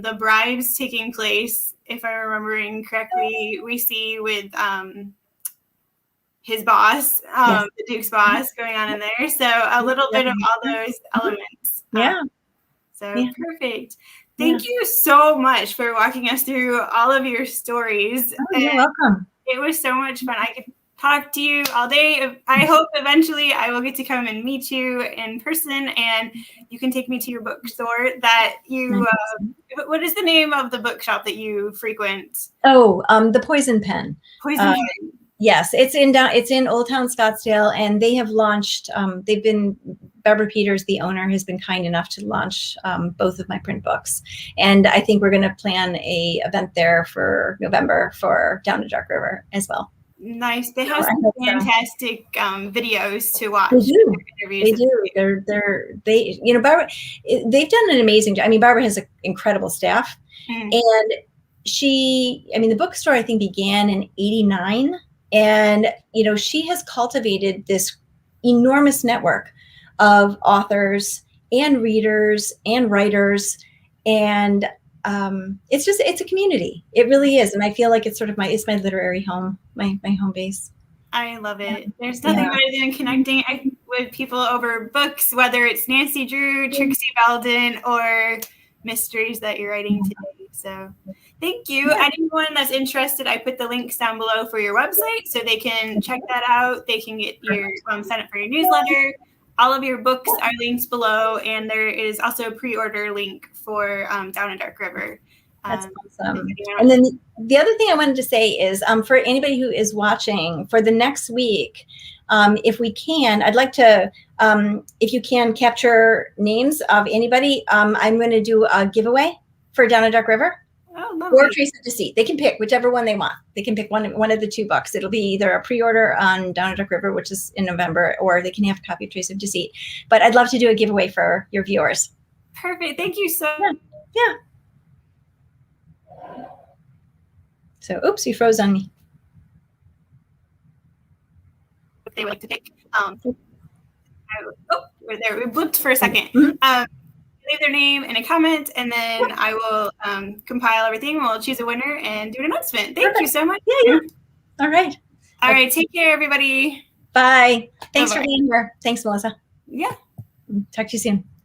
the bribes taking place, if I'm remembering correctly, we see with his boss, the Duke's boss, going on in there. So a little bit of all those elements. Yeah. Perfect. Thank you so much for walking us through all of your stories. Oh, you're welcome. It was so much fun. I could talk to you all day. I hope eventually I will get to come and meet you in person, and you can take me to your bookstore that you, what is the name of the bookshop that you frequent? Oh, the Poison Pen. Poison Pen. Yes, it's in Old Town Scottsdale, and they have launched, Barbara Peters, the owner, has been kind enough to launch both of my print books. And I think we're going to plan a event there for November for Down the Dark River as well. Nice. They have some fantastic videos to watch. They do. They you know, Barbara, they've done an amazing job. I mean, Barbara has an incredible staff. And the bookstore, I think, began in '89. And, you know, she has cultivated this enormous network of authors and readers and writers. And it's a community. It really is. And I feel like it's sort of my literary home, my home base. I love it. There's nothing better than connecting with people over books, whether it's Nancy Drew, Trixie Belden, or mysteries that you're writing today. So thank you. Anyone that's interested, I put the links down below for your website so they can check that out. They can get your sign up for your newsletter. All of your books are linked below, and there is also a pre-order link for Down a Dark River. That's awesome. And then the other thing I wanted to say is for anybody who is watching, for the next week, if we can, I'd like to, if you can capture names of anybody, I'm going to do a giveaway for Down a Dark River. Or Trace of Deceit. They can pick whichever one they want. They can pick one of the two books. It'll be either a pre-order on Down a Dark River, which is in November, or they can have a copy of Trace of Deceit. But I'd love to do a giveaway for your viewers. Perfect. Thank you so much. Yeah. So, oops, you froze on me. If they would like to pick. We're there. We blipped for a second. Leave their name in a comment, and then I will compile everything. We'll choose a winner and do an announcement. Thank you so much. Yeah. All right. All right. Take care, everybody. Bye. Thanks for being here. Thanks, Melissa. Yeah. Talk to you soon.